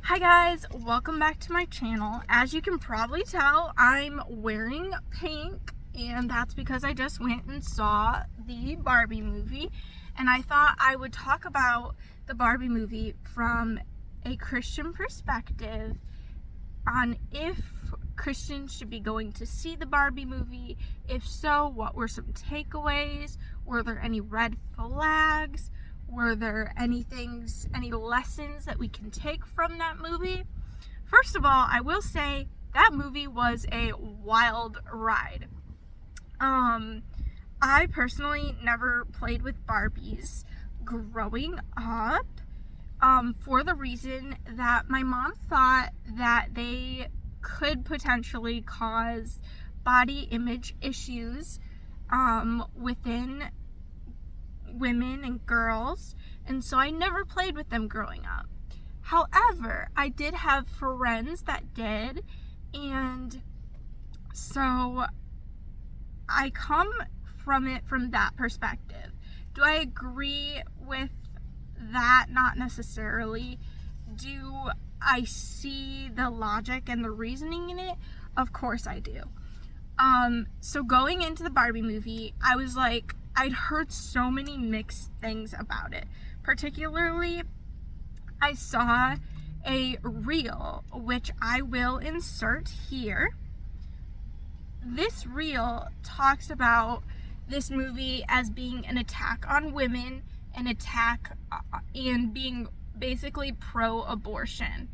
Hi guys, welcome back to my channel. As you can probably tell, I'm wearing pink, and that's because I just went and saw the Barbie movie, and I thought I would talk about the Barbie movie from a Christian perspective on if Christians should be going to see the Barbie movie. If so, what were some takeaways? Were there any red flags? Were there any lessons that we can take from that movie? First of all, I will say that movie was a wild ride. I personally never played with Barbies growing up, for the reason that my mom thought that they could potentially cause body image issues within women and girls, and so I never played with them growing up. However, I did have friends that did, and so I come from it from that perspective. Do I agree with that? Not necessarily. Do I see the logic and the reasoning in it? Of course I do. So going into the Barbie movie, I was like, I'd heard so many mixed things about it. Particularly, I saw a reel, which I will insert here. This reel talks about this movie as being an attack on women, an attack and being basically pro-abortion.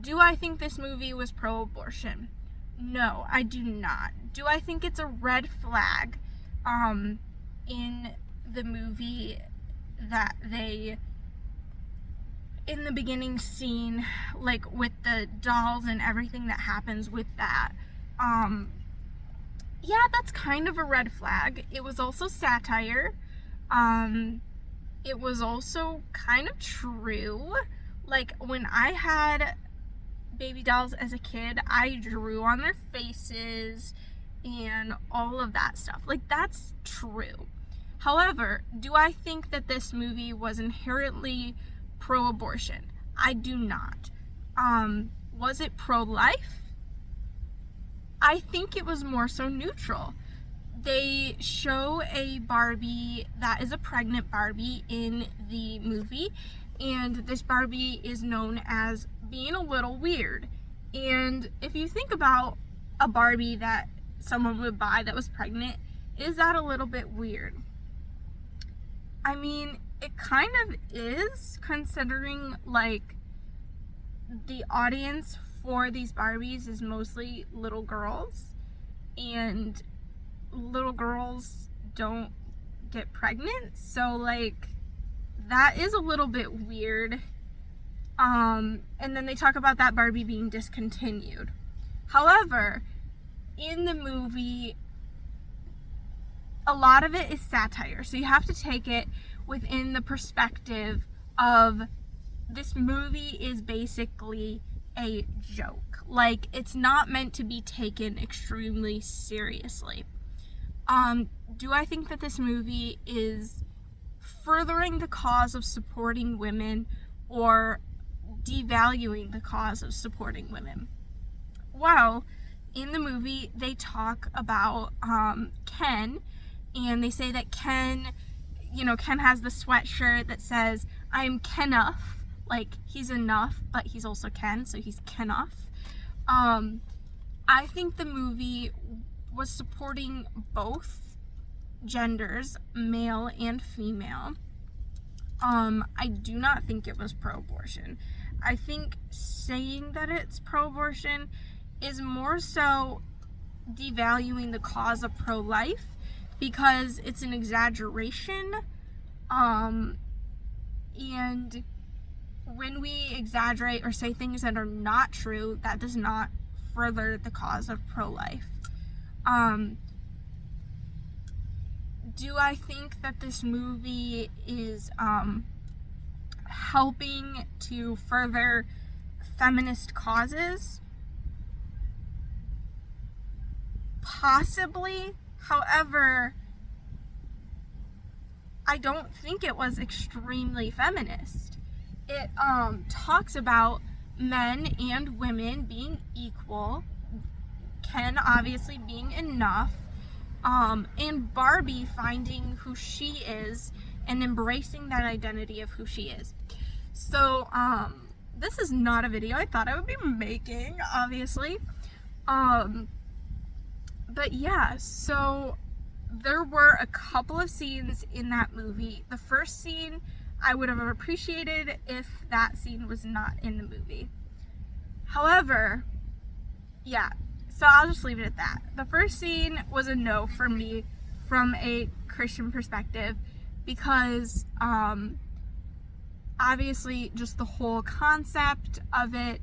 Do I think this movie was pro-abortion? No, I do not. Do I think it's a red flag in the movie that they, in the beginning scene, like with the dolls and everything that happens with that, yeah, that's kind of a red flag. It was also satire. It was also kind of true. Like, when I had baby dolls as a kid, I drew on their faces and all of that stuff. Like, that's true. However, do I think that this movie was inherently pro-abortion? I do not. Was it pro-life? I think it was more so neutral. They show a Barbie that is a pregnant Barbie in the movie, and this Barbie is known as being a little weird. And if you think about a Barbie that someone would buy that was pregnant, is that a little bit weird? I mean, it kind of is, considering like the audience for these Barbies is mostly little girls, and little girls don't get pregnant, so like that is a little bit weird. And then they talk about that Barbie being discontinued. However, in the movie, a lot of it is satire, so you have to take it within the perspective of this movie is basically a joke. Like, it's not meant to be taken extremely seriously. Do I think that this movie is furthering the cause of supporting women or devaluing the cause of supporting women? Well, in the movie, they talk about Ken, and they say that Ken has the sweatshirt that says, "I'm Kenuff," like he's enough, but he's also Ken, so he's Kenuff. I think the movie was supporting both genders, male and female. I do not think it was pro-abortion. I think saying that it's pro-abortion is more so devaluing the cause of pro-life, because it's an exaggeration, and when we exaggerate or say things that are not true, that does not further the cause of pro-life. Do I think that this movie is helping to further feminist causes? Possibly. However, I don't think it was extremely feminist. It talks about men and women being equal, Ken obviously being enough, and Barbie finding who she is and embracing that identity of who she is. So, this is not a video I thought I would be making, obviously. But yeah, so there were a couple of scenes in that movie. The first scene I would have appreciated if that scene was not in the movie. However, yeah, so I'll just leave it at that. The first scene was a no for me from a Christian perspective because obviously just the whole concept of it,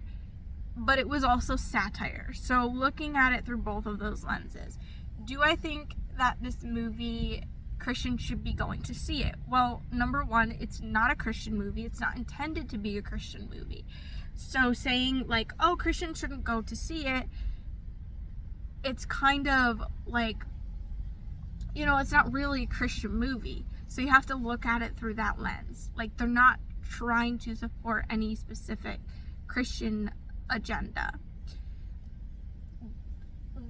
but it was also satire. So looking at it through both of those lenses, do I think that this movie Christians should be going to see it? Well, number one, it's not a Christian movie. It's not intended to be a Christian movie. So saying like, oh, Christians shouldn't go to see it, it's kind of like, you know, it's not really a Christian movie. So you have to look at it through that lens. Like, they're not trying to support any specific Christian agenda.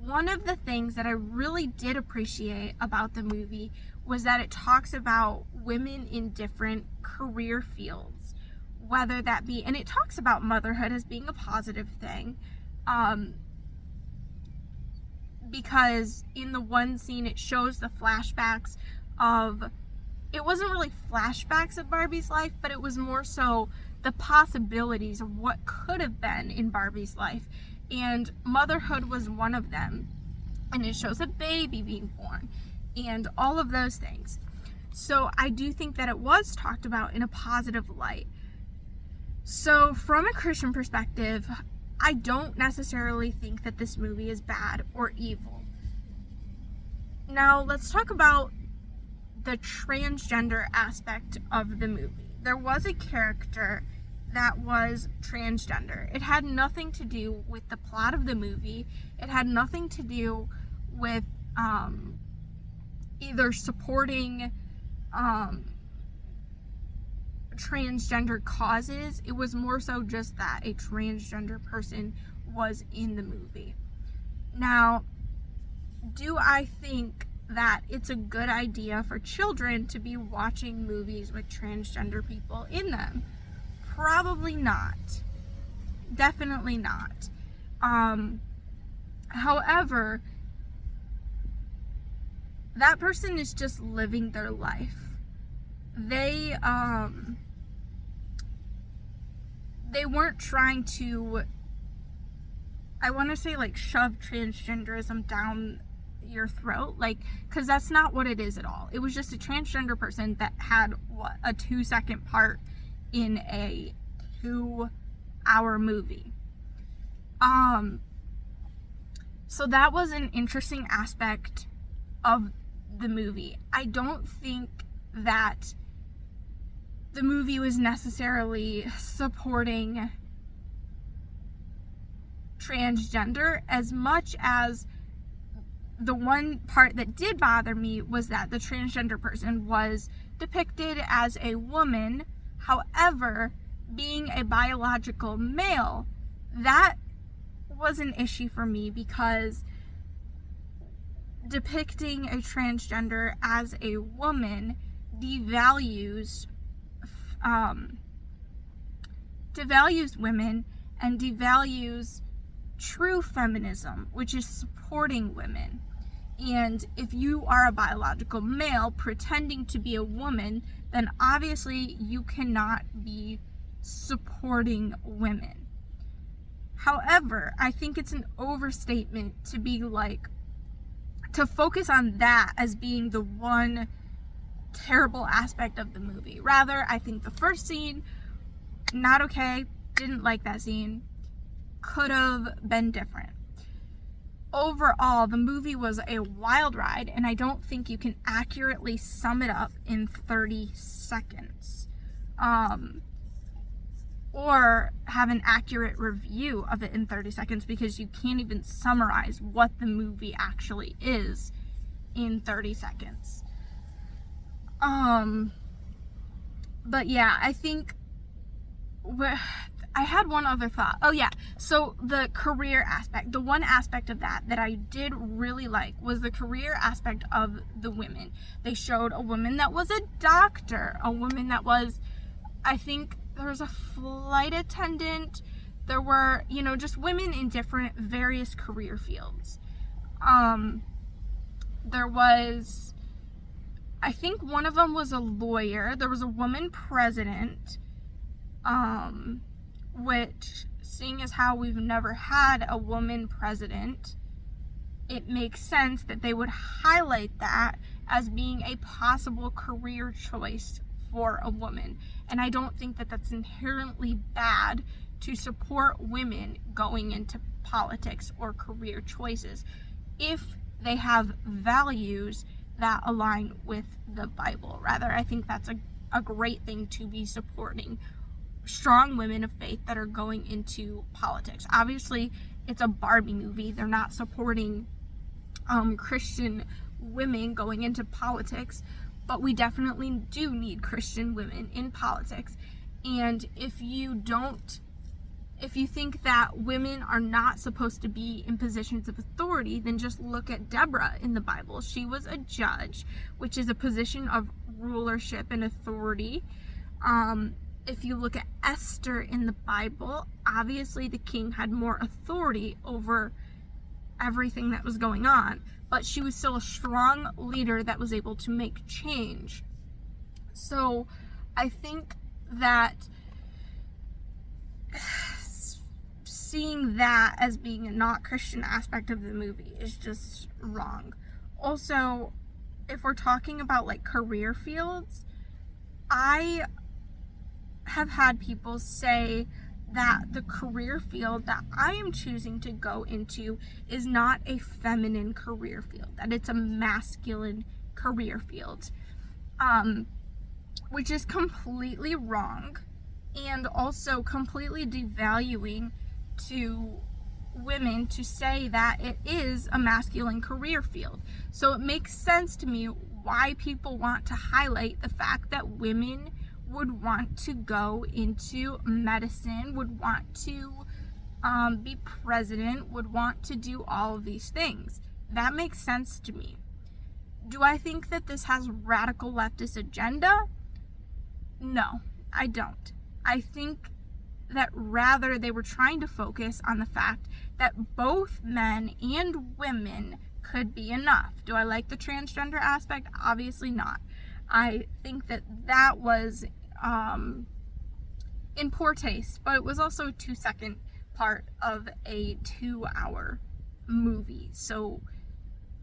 One of the things that I really did appreciate about the movie was that it talks about women in different career fields, whether that be, and it talks about motherhood as being a positive thing, because in the one scene it shows the flashbacks of, it wasn't really flashbacks of Barbie's life, but it was more so the possibilities of what could have been in Barbie's life, and motherhood was one of them, and it shows a baby being born and all of those things. So I do think that it was talked about in a positive light. So from a Christian perspective, I don't necessarily think that this movie is bad or evil. Now let's talk about the transgender aspect of the movie. There was a character that was transgender. It had nothing to do with the plot of the movie. It had nothing to do with either supporting transgender causes. It was more so just that a transgender person was in the movie. Now, do I think that it's a good idea for children to be watching movies with transgender people in them? Probably not. Definitely not. However, that person is just living their life. They weren't trying to, I want to say, like, shove transgenderism down your throat, like, because that's not what it is at all. It was just a transgender person that had a 2-second part in a 2-hour movie. So that was an interesting aspect of the movie. I don't think that the movie was necessarily supporting transgender as much as the one part that did bother me was that the transgender person was depicted as a woman. However, being a biological male, that was an issue for me, because depicting a transgender as a woman devalues women and devalues true feminism, which is supporting women. And if you are a biological male pretending to be a woman, then obviously you cannot be supporting women. However, I think it's an overstatement to be like, to focus on that as being the one terrible aspect of the movie. Rather, I think the first scene, not okay, didn't like that scene, could have been different. Overall, the movie was a wild ride, and I don't think you can accurately sum it up in 30 seconds. Or have an accurate review of it in 30 seconds, because you can't even summarize what the movie actually is in 30 seconds. But yeah, I think I had one other thought. Oh yeah, so the career aspect. The one aspect of that I did really like was the career aspect of the women. They showed a woman that was a doctor, a woman that was, I think there was a flight attendant. There were, just women in different various career fields. There was, I think one of them was a lawyer. There was a woman president. Which, seeing as how we've never had a woman president, it makes sense that they would highlight that as being a possible career choice for a woman. And I don't think that that's inherently bad to support women going into politics or career choices if they have values that align with the Bible. Rather, I think that's a great thing to be supporting strong women of faith that are going into politics. Obviously, it's a Barbie movie. They're not supporting Christian women going into politics, but we definitely do need Christian women in politics. And if you think that women are not supposed to be in positions of authority, then just look at Deborah in the Bible. She was a judge, which is a position of rulership and authority. If you look at Esther in the Bible, obviously the king had more authority over everything that was going on, but she was still a strong leader that was able to make change. So I think that seeing that as being a not Christian aspect of the movie is just wrong. Also, if we're talking about like career fields, I have had people say that the career field that I am choosing to go into is not a feminine career field, that it's a masculine career field, which is completely wrong and also completely devaluing to women to say that it is a masculine career field. So it makes sense to me why people want to highlight the fact that women would want to go into medicine, would want to be president, would want to do all of these things. That makes sense to me. Do I think that this has radical leftist agenda? No, I don't. I think that rather they were trying to focus on the fact that both men and women could be enough. Do I like the transgender aspect? Obviously not. I think that was in poor taste, but it was also a 2-second part of a 2-hour movie, so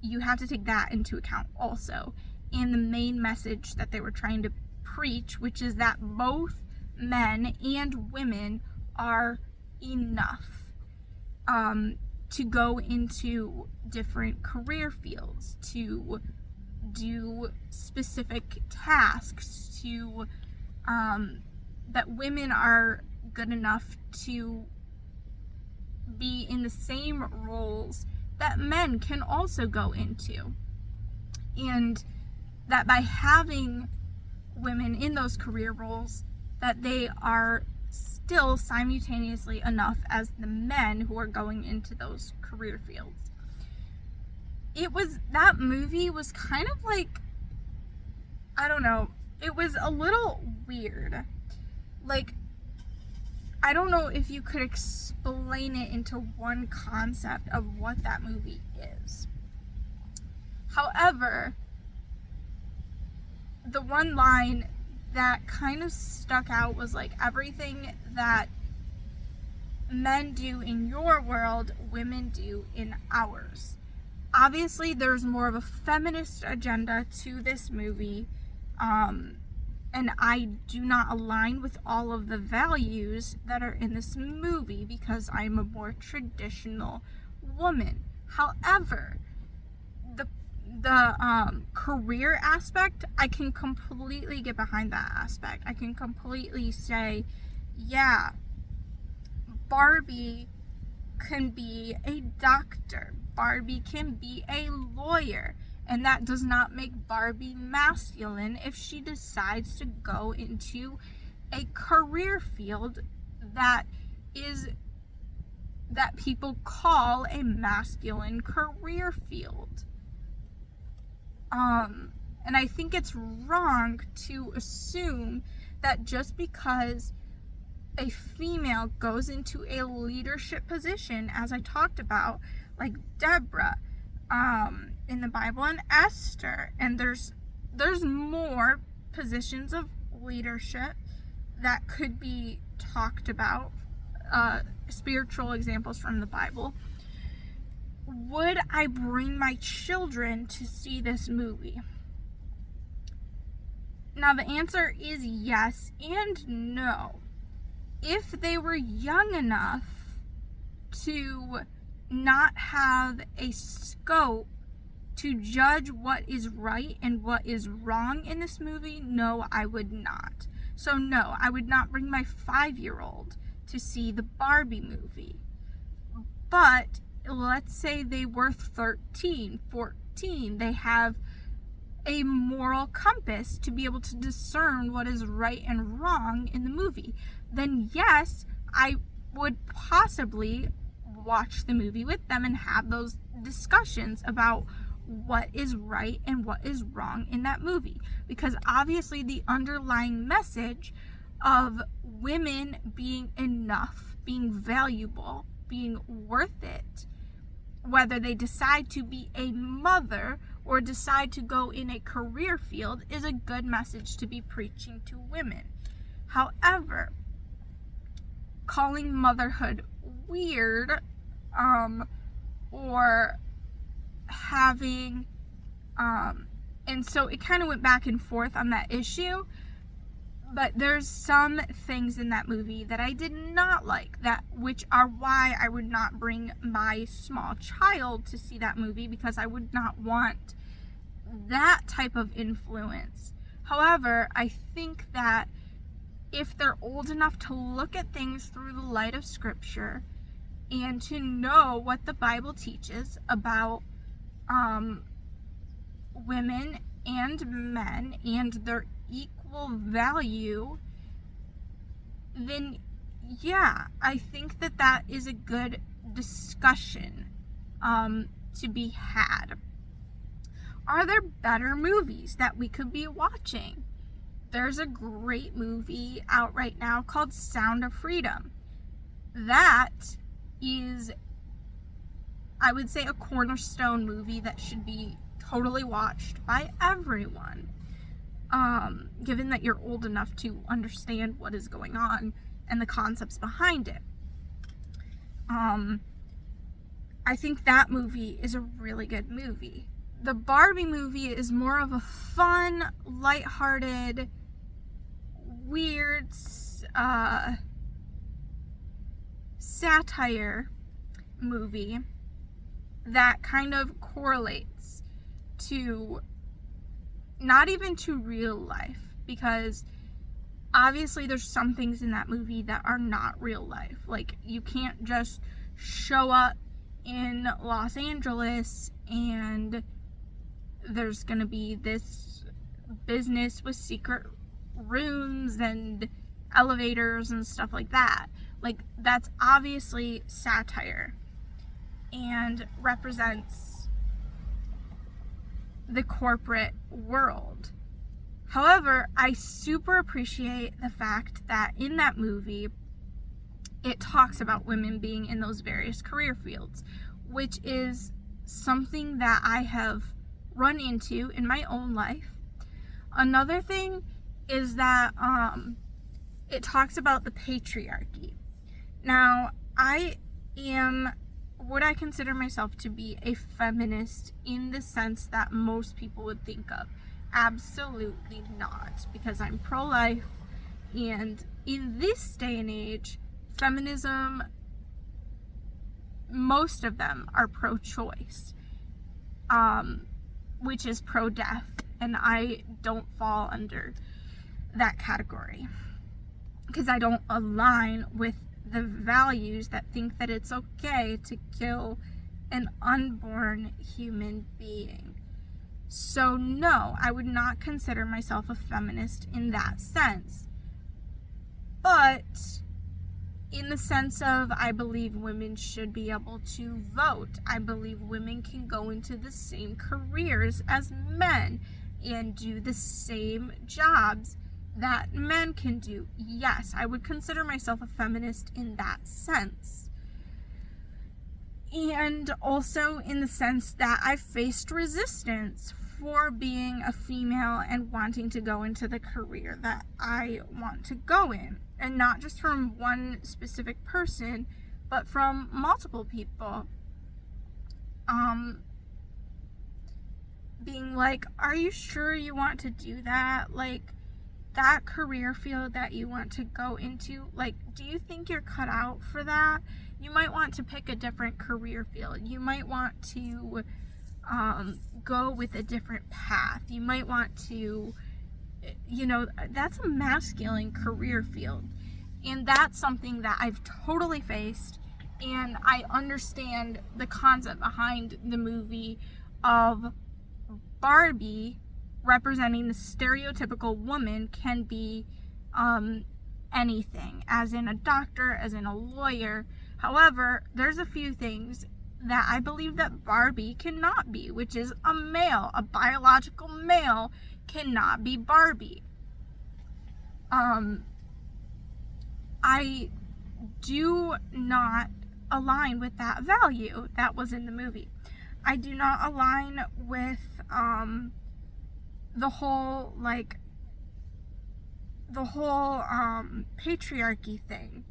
you have to take that into account also. And the main message that they were trying to preach, which is that both men and women are enough to go into different career fields, to do specific tasks, to that women are good enough to be in the same roles that men can also go into, and that by having women in those career roles, that they are still simultaneously enough as the men who are going into those career fields. That movie was kind of like, I don't know, it was a little weird. Like, I don't know if you could explain it into one concept of what that movie is. However, the one line that kind of stuck out was like, everything that men do in your world, women do in ours. Obviously, there's more of a feminist agenda to this movie, and I do not align with all of the values that are in this movie because I'm a more traditional woman. However, the career aspect, I can completely get behind that aspect. I can completely say, yeah, Barbie can be a doctor. Barbie can be a lawyer. And that does not make Barbie masculine if she decides to go into a career field that is that people call a masculine career field. And I think it's wrong to assume that just because a female goes into a leadership position, as I talked about, like Deborah in the Bible, and Esther, and there's more positions of leadership that could be talked about, spiritual examples from the Bible. Would I bring my children to see this movie? Now the answer is yes and no. If they were young enough to not have a scope to judge what is right and what is wrong in this movie, no, I would not. So no, I would not bring my 5-year-old to see the Barbie movie. But let's say they were 13, 14, they have a moral compass to be able to discern what is right and wrong in the movie, then yes, I would possibly watch the movie with them and have those discussions about what is right and what is wrong in that movie. Because obviously the underlying message of women being enough, being valuable, being worth it, whether they decide to be a mother or decide to go in a career field, is a good message to be preaching to women. However, calling motherhood weird, or having, and so it kind of went back and forth on that issue, but there's some things in that movie that I did not like, which are why I would not bring my small child to see that movie, because I would not want that type of influence. However, I think that if they're old enough to look at things through the light of Scripture and to know what the Bible teaches about women and men and their equal value, then yeah, I think that is a good discussion to be had. Are there better movies that we could be watching? There's a great movie out right now called Sound of Freedom. That is, I would say, a cornerstone movie that should be totally watched by everyone, given that you're old enough to understand what is going on and the concepts behind it. I think that movie is a really good movie. The Barbie movie is more of a fun, lighthearted, weird satire movie that kind of correlates to, not even to real life, because obviously there's some things in that movie that are not real life. Like, you can't just show up in Los Angeles and there's gonna be this business with secret rooms and elevators and stuff like that. Like, that's obviously satire and represents the corporate world. However, I super appreciate the fact that in that movie it talks about women being in those various career fields, which is something that I have run into in my own life. Another thing is that it talks about the patriarchy. Now, would I consider myself to be a feminist in the sense that most people would think of? Absolutely not, because I'm pro-life, and in this day and age, feminism, most of them are pro-choice, which is pro-death, and I don't fall under that category because I don't align with the values that think that it's okay to kill an unborn human being. So no, I would not consider myself a feminist in that sense. But in the sense of, I believe women should be able to vote. I believe women can go into the same careers as men and do the same jobs that men can do. Yes, I would consider myself a feminist in that sense. And also in the sense that I faced resistance for being a female and wanting to go into the career that I want to go in. And not just from one specific person, but from multiple people. Being like, are you sure you want to do that? Like, that career field that you want to go into, like, do you think you're cut out for that? You might want to pick a different career field. You might want to go with a different path. You might want to, that's a masculine career field. And that's something that I've totally faced. And I understand the concept behind the movie of Barbie representing the stereotypical woman can be anything, as in a doctor, as in a lawyer. However, there's a few things that I believe that Barbie cannot be, which is a male. A biological male cannot be Barbie. I do not align with that value that was in the movie. I do not align with the whole patriarchy thing.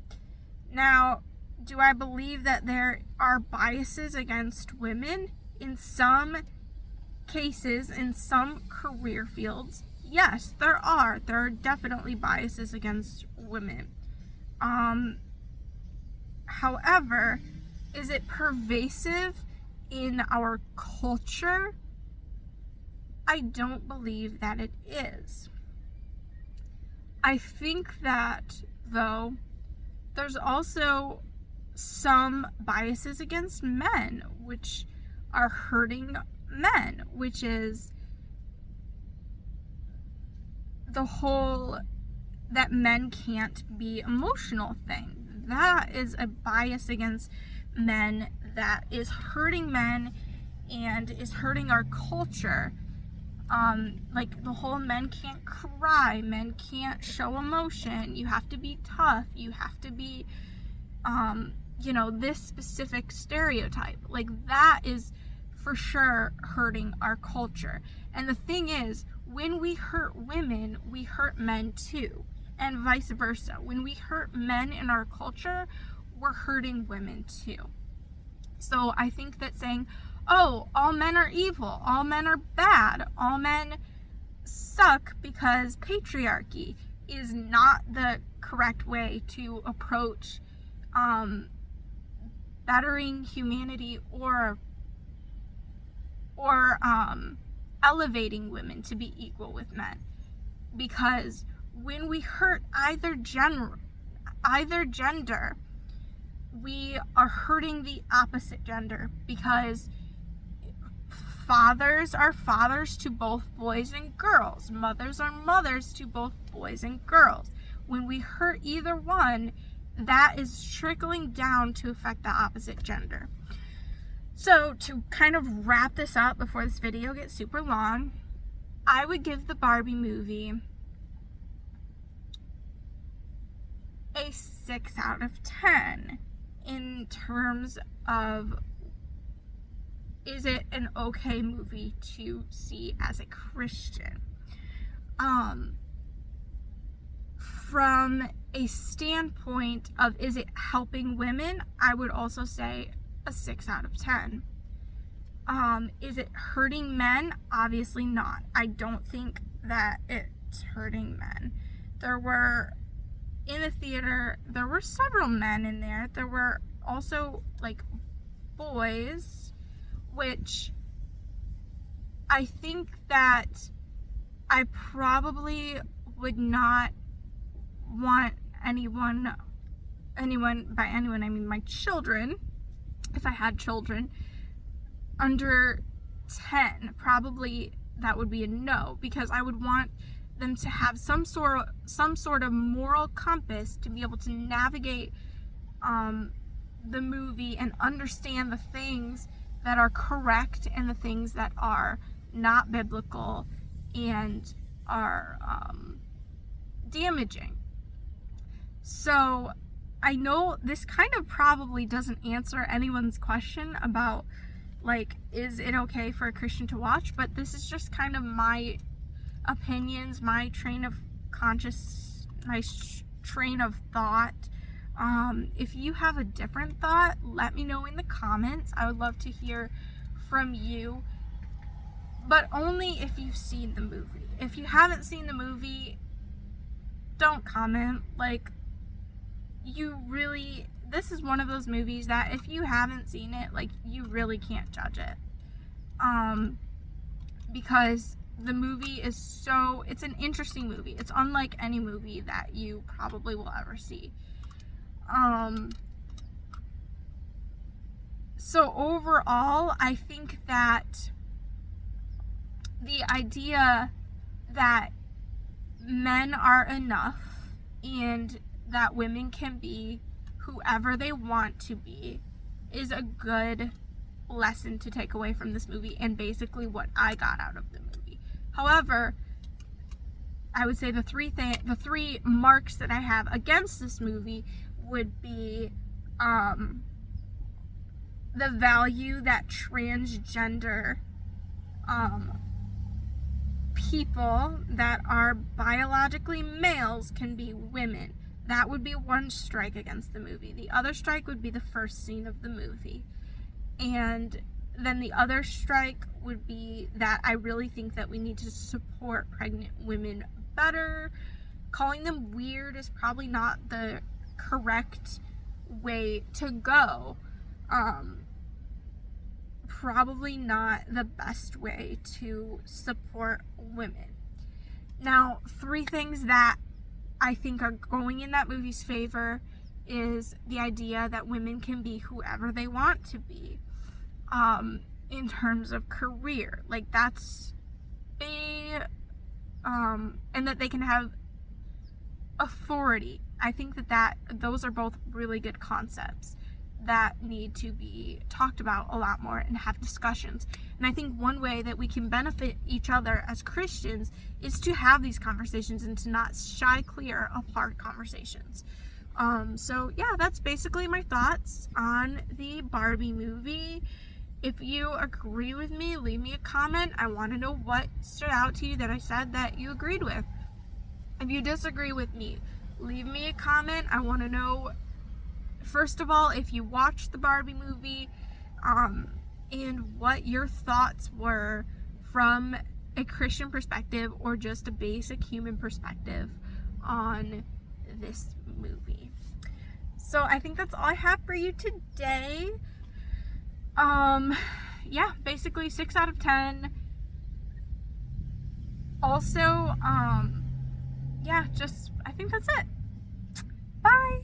Now, do I believe that there are biases against women in some cases, in some career fields? Yes, there are. There are definitely biases against women. However, is it pervasive in our culture? I don't believe that it is. I think that, though, there's also some biases against men, which are hurting men, which is the whole that men can't be emotional thing. That is a bias against men that is hurting men and is hurting our culture. Like the whole men can't cry, men can't show emotion, you have to be tough, you have to be, this specific stereotype. Like, that is for sure hurting our culture. And the thing is, when we hurt women, we hurt men too, and vice versa. When we hurt men in our culture, we're hurting women too. So I think that saying, oh, all men are evil, all men are bad, all men suck because patriarchy, is not the correct way to approach bettering humanity or elevating women to be equal with men. Because when we hurt either gender, we are hurting the opposite gender, because fathers are fathers to both boys and girls. Mothers are mothers to both boys and girls. When we hurt either one, that is trickling down to affect the opposite gender. So to kind of wrap this up before this video gets super long, I would give the Barbie movie a 6 out of 10 in terms of, is it an okay movie to see as a Christian? From a standpoint of, is it helping women? I would also say a 6 out of 10. Is it hurting men? Obviously not. I don't think that it's hurting men. In the theater, there were several men in there. There were also, boys, which I think that I probably would not want anyone, by anyone I mean my children, if I had children, under 10, probably that would be a no, because I would want them to have some sort of moral compass to be able to navigate the movie and understand the things that are correct and the things that are not biblical and are damaging. So I know this kind of probably doesn't answer anyone's question about, like, is it okay for a Christian to watch? But this is just kind of my opinions, my train of train of thought. If you have a different thought, let me know in the comments. I would love to hear from you, but only if you've seen the movie. If you haven't seen the movie, don't comment. Like, this is one of those movies that if you haven't seen it, like, you really can't judge it. Because the movie is it's an interesting movie. It's unlike any movie that you probably will ever see. So overall, I think that the idea that men are enough and that women can be whoever they want to be is a good lesson to take away from this movie, and basically what I got out of the movie. However, I would say the three marks that I have against this movie would be the value that transgender people that are biologically males can be women. That would be one strike against the movie. The other strike would be the first scene of the movie. And then the other strike would be that I really think that we need to support pregnant women better. Calling them weird is probably not the correct way to go. Probably not the best way to support women. Now, 3 things that I think are going in that movie's favor is the idea that women can be whoever they want to be, in terms of career. Like, that's and that they can have authority. I think that those are both really good concepts that need to be talked about a lot more and have discussions. And I think one way that we can benefit each other as Christians is to have these conversations and to not shy clear of hard conversations. So yeah, that's basically my thoughts on the Barbie movie. If you agree with me, leave me a comment. I want to know what stood out to you that I said that you agreed with. If you disagree with me, leave me a comment. I want to know, first of all, if you watched the Barbie movie, and what your thoughts were from a Christian perspective or just a basic human perspective on this movie. So I think that's all I have for you today. Yeah, basically 6 out of 10. Also, yeah, I think that's it. Bye.